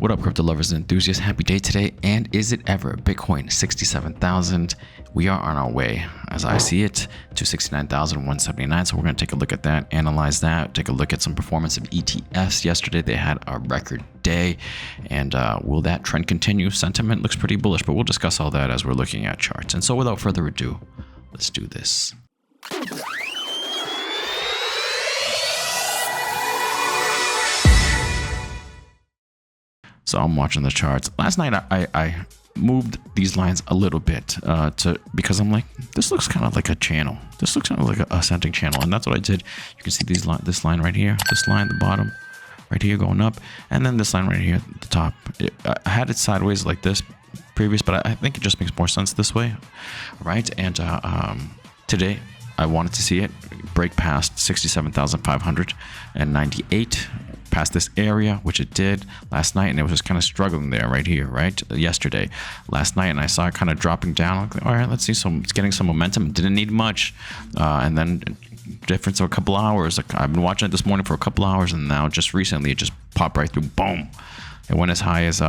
What up, crypto lovers and enthusiasts? Happy day today, and is it ever? Bitcoin 67,000. We are on our way, as I see it, to 69,179. So we're going to take a look at that, analyze that, take a look at some performance of ETFs. Yesterday they had a record day, and will that trend continue? Sentiment looks pretty bullish, but we'll discuss all that as we're looking at charts. And so without further ado, let's do this. So I'm watching the charts. Last night I moved these lines a little bit because I'm like, this looks kind of like a channel. This looks kind of like a ascending channel, and that's what I did. You can see this line right here, this line at the bottom, right here going up, and then this line right here at the top. I had it sideways like this previous, but I think it just makes more sense this way, right? And today I wanted to see it break past 67,598. Past this area, which it did last night, and it was just kind of struggling there right here, right? Yesterday, last night, and I saw it kind of dropping down. Like, all right, let's see it's getting some momentum. Didn't need much, and then difference of a couple hours. Like, I've been watching it this morning for a couple hours, and now just recently it just popped right through. Boom! It went as high as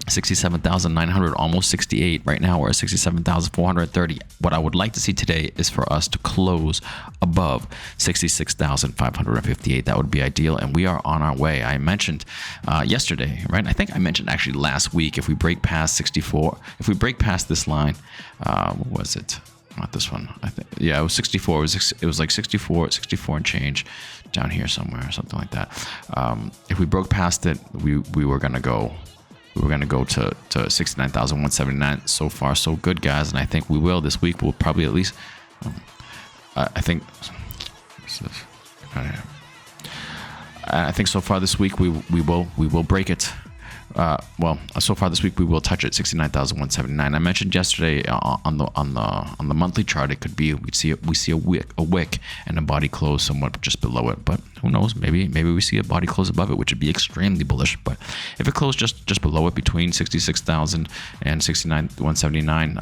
67,900, almost 68. Right now we're at 67,430. What I would like to see today is for us to close above 66,558. That would be ideal, and we are on our way. I mentioned yesterday, right? I think I mentioned actually last week, if we break past 64, if we break past this line, what was it? Not this one. I think, yeah, it was 64. It was like 64 and change down here somewhere, or something like that. If we broke past it, we were gonna go. We were going to go to 69,179. So far, so good, guys. And I think we will this week. We'll probably at least, I think so far this week we will break it. So far this week we will touch it, 69,179. I mentioned yesterday on the monthly chart, it could be we see a wick and a body close somewhat just below it, but who knows? Maybe we see a body close above it, which would be extremely bullish. But if it closed just below it, between 66,000 and 69,179,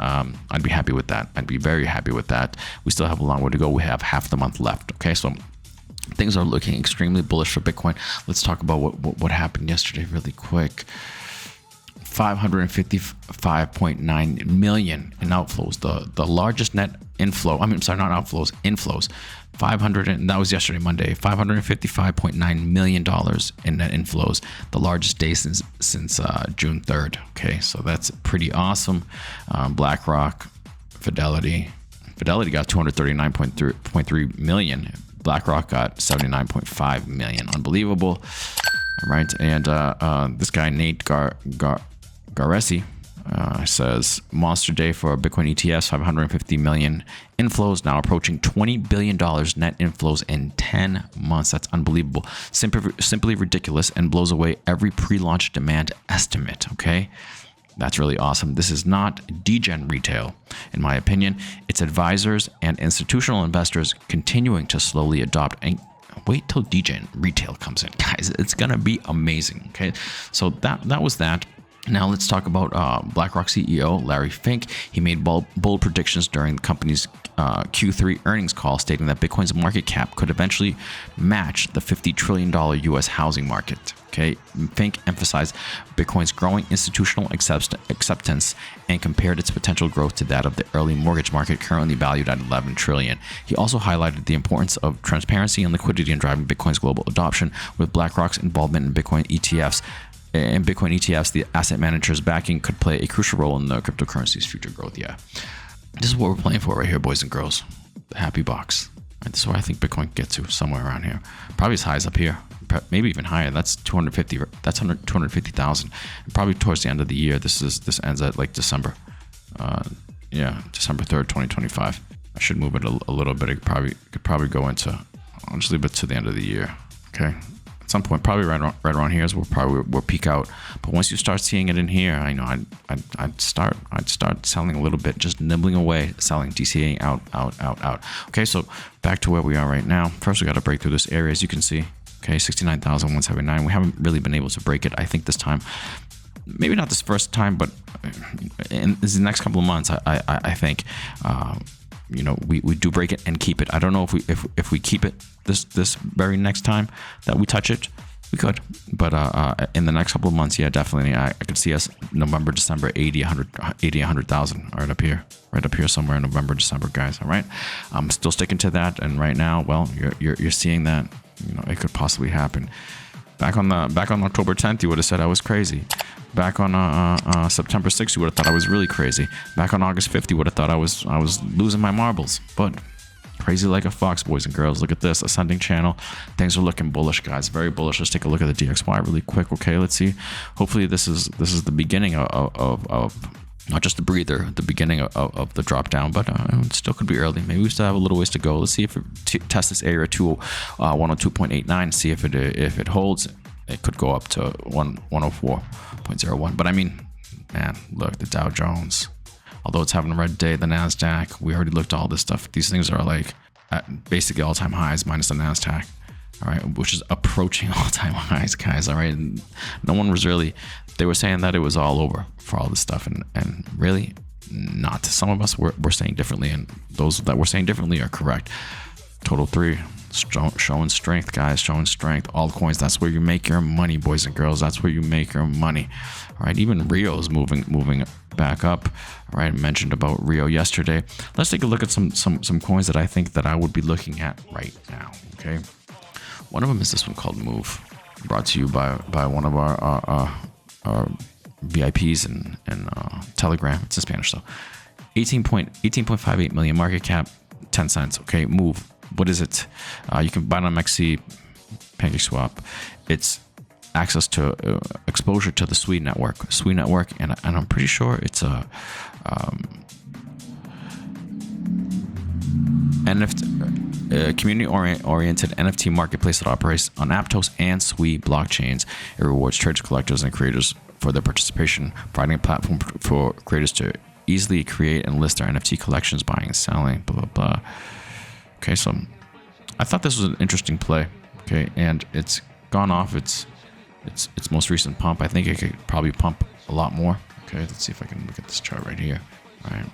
I'd be happy with that. I'd be very happy with that. We still have a long way to go. We have half the month left. Okay, so things are looking extremely bullish for Bitcoin. Let's talk about what happened yesterday really quick. 555.9 million in outflows, the largest net inflow. I mean, sorry, not outflows, inflows. 500, and that was yesterday, Monday. $555.9 million in net inflows, the largest day since June 3rd. Okay, so that's pretty awesome. BlackRock, Fidelity got 239.3 million. BlackRock got 79.5 million. Unbelievable. All right, and this guy Nate Garesi says monster day for Bitcoin ETFs, 550 million inflows, now approaching $20 billion net inflows in 10 months. That's unbelievable. Simply ridiculous, and blows away every pre-launch demand estimate. Okay, that's really awesome. This is not degen retail, in my opinion. It's advisors and institutional investors continuing to slowly adopt. And wait till degen retail comes in, guys. It's gonna be amazing. Okay, so that was that. Now let's talk about BlackRock CEO Larry Fink. He made bold predictions during the company's Q3 earnings call, stating that Bitcoin's market cap could eventually match the $50 trillion U.S. housing market. Okay, Fink emphasized Bitcoin's growing institutional acceptance and compared its potential growth to that of the early mortgage market, currently valued at $11 trillion. He also highlighted the importance of transparency and liquidity in driving Bitcoin's global adoption, with BlackRock's involvement in Bitcoin ETFs. In Bitcoin ETFs, the asset manager's backing could play a crucial role in the cryptocurrency's future growth. Yeah, this is what we're playing for right here, boys and girls. The happy box. Right, this is where I think Bitcoin can get to, somewhere around here. Probably as high as up here, maybe even higher. That's 250. That's 250,000. Probably towards the end of the year. This ends at like December. December 3rd, 2025. I should move it a little bit. It could probably go into. I'll just leave it to the end of the year. Okay. At some point, probably right around here is we'll peak out. But once you start seeing it in here, I know I'd start selling a little bit, just nibbling away, selling, DCAing out. Okay, so back to where we are right now. First, we got to break through this area, as you can see. Okay, 69,179. We haven't really been able to break it. I think this time, maybe not this first time, but in the next couple of months, I think. We do break it and keep it. I don't know if we keep it this very next time that we touch it. We could, but in the next couple of months, yeah, definitely. I could see us November, December, 100,000 right up here somewhere in November, December, guys. All right, I'm still sticking to that, and right now, well, you're seeing that, you know, it could possibly happen. Back on October 10th, you would have said I was crazy. Back on September 6th, you would have thought I was really crazy. Back on August 5th, you would have thought I was losing my marbles, but. Crazy like a fox, boys and girls. Look at this ascending channel. Things are looking bullish, guys. Very bullish. Let's take a look at the DXY really quick. Okay, let's see. Hopefully this is the beginning of not just the breather, the beginning of the drop down, but it still could be early. Maybe we still have a little ways to go. Let's see if it tests this area to 102.89. See if it holds. It could go up to 104.01. But I mean, man, look, the Dow Jones. Although it's having a red day, the NASDAQ, we already looked at all this stuff. These things are like at basically all-time highs minus the NASDAQ, all right, which is approaching all-time highs, guys, all right? And no one was really, they were saying that it was all over for all this stuff, and really not. Some of us were saying differently, and those that were saying differently are correct. Total 3, showing strength, guys, showing strength. Altcoins, that's where you make your money, boys and girls. That's where you make your money. All right, even Rio is moving back up. All right, I mentioned about Rio yesterday. Let's take a look at some coins that I think that I would be looking at right now. Okay, one of them is this one called Move, brought to you by one of our VIPs and Telegram. It's in Spanish though. 18.58 million market cap, 10 cents. Okay, Move. What is it? You can buy it on XC, PancakeSwap. It's access to exposure to the SWE network, and I'm pretty sure it's a NFT, community-oriented NFT marketplace that operates on Aptos and SWE blockchains. It rewards traders, collectors, and creators for their participation, providing a platform for creators to easily create and list their NFT collections, buying and selling, blah, blah, blah. Okay, so I thought this was an interesting play, okay, and it's gone off its most recent pump. I think it could probably pump a lot more. Okay, let's see if I can look at this chart right here. All right,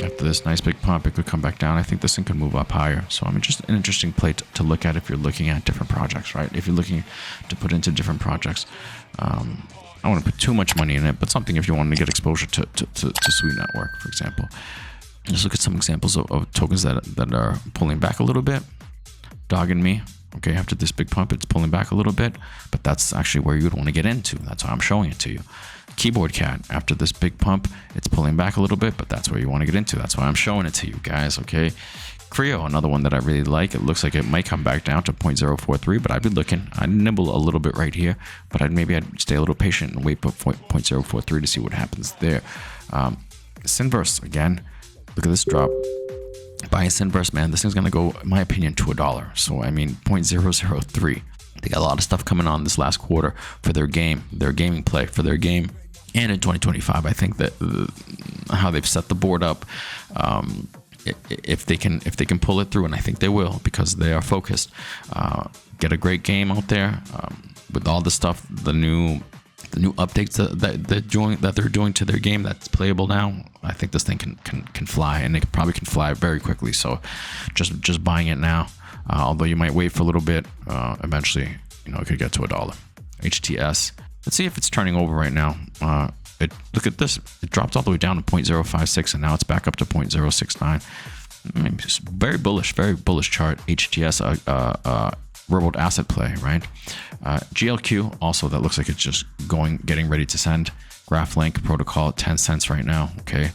after this nice big pump, it could come back down. I think this thing could move up higher. So I mean, just an interesting play to look at if you're looking at different projects, right? If you're looking to put into different projects. I don't want to put too much money in it, but something if you want to get exposure to SWE network, for example. Let's look at some examples of tokens that are pulling back a little bit. Dogging me. Okay, after this big pump, it's pulling back a little bit, but that's actually where you'd want to get into. That's why I'm showing it to you. Keyboard Cat, after this big pump, it's pulling back a little bit, but that's where you want to get into. That's why I'm showing it to you guys, okay? Creo, another one that I really like. It looks like it might come back down to 0.043, but I'd be looking. I'd nibble a little bit right here, but I'd stay a little patient and wait for 0.043 to see what happens there. Synverse, again, look at this drop. Buying Synverse, man, this thing's going to go, in my opinion, to $1. So, I mean, 0.003. They got a lot of stuff coming on this last quarter for their gaming play, for their game. And in 2025, I think that how they've set the board up, if they can pull it through, and I think they will because they are focused, get a great game out there with all the stuff, the new updates that they're doing to their game that's playable now. I think this thing can fly, and it probably can fly very quickly. So just buying it now, although you might wait for a little bit, eventually, it could get to $1. HTS. Let's see if it's turning over right now. Look at this. It dropped all the way down to 0.056, and now it's back up to 0.069. Very bullish chart. HTS, real-world asset play, right? GLQ also, that looks like it's just getting ready to send. GraphLink protocol, 10 cents right now. Okay,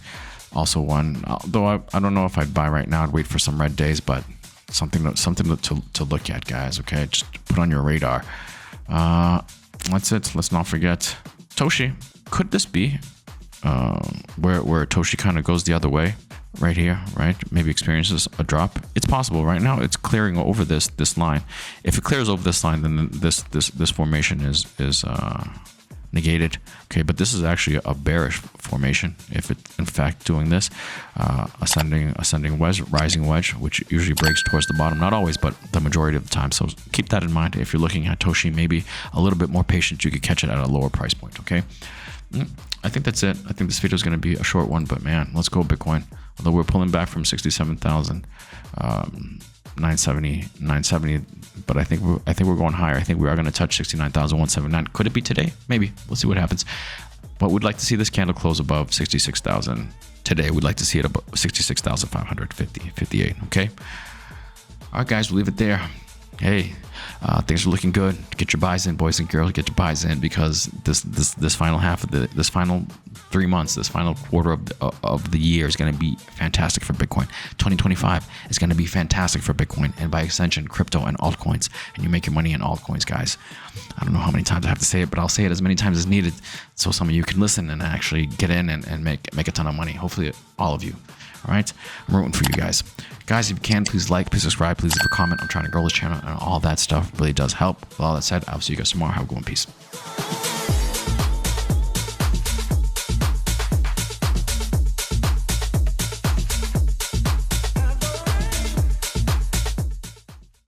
also one. Though I don't know if I'd buy right now. I'd wait for some red days, but something to look at, guys. Okay, just put on your radar. That's it. Let's not forget Toshi. Could this be where Toshi kind of goes the other way? Right here, right? Maybe experiences a drop. It's possible. Right now, it's clearing over this line. If it clears over this line, then this formation is negated. Okay, but this is actually a bearish formation. If it's in fact doing this, ascending wedge, rising wedge, which usually breaks towards the bottom. Not always, but the majority of the time. So keep that in mind. If you're looking at Toshi, maybe a little bit more patient, you could catch it at a lower price point. Okay. I think that's it. I think this video is going to be a short one, but man, let's go Bitcoin. Although we're pulling back from 67,000, 970, but I think we're going higher. I think we are going to touch 69,179. Could it be today? Maybe. We'll see what happens. But we'd like to see this candle close above 66,000 today. We'd like to see it above 66,558. Okay. All right, guys, we'll leave it there. Hey, things are looking good. Get your buys in, boys and girls. Get your buys in, because this final half of this final 3 months, this final quarter of the year is going to be fantastic for Bitcoin. 2025 is going to be fantastic for Bitcoin, and by extension, crypto and altcoins. And you make your money in altcoins, guys. I don't know how many times I have to say it, but I'll say it as many times as needed, so some of you can listen and actually get in and make a ton of money. Hopefully, all of you. All right, I'm rooting for you guys. Guys, if you can, please like, please subscribe, please leave a comment. I'm trying to grow this channel, and all that stuff really does help. With all that said, I'll see you guys tomorrow. Have a good one. Peace.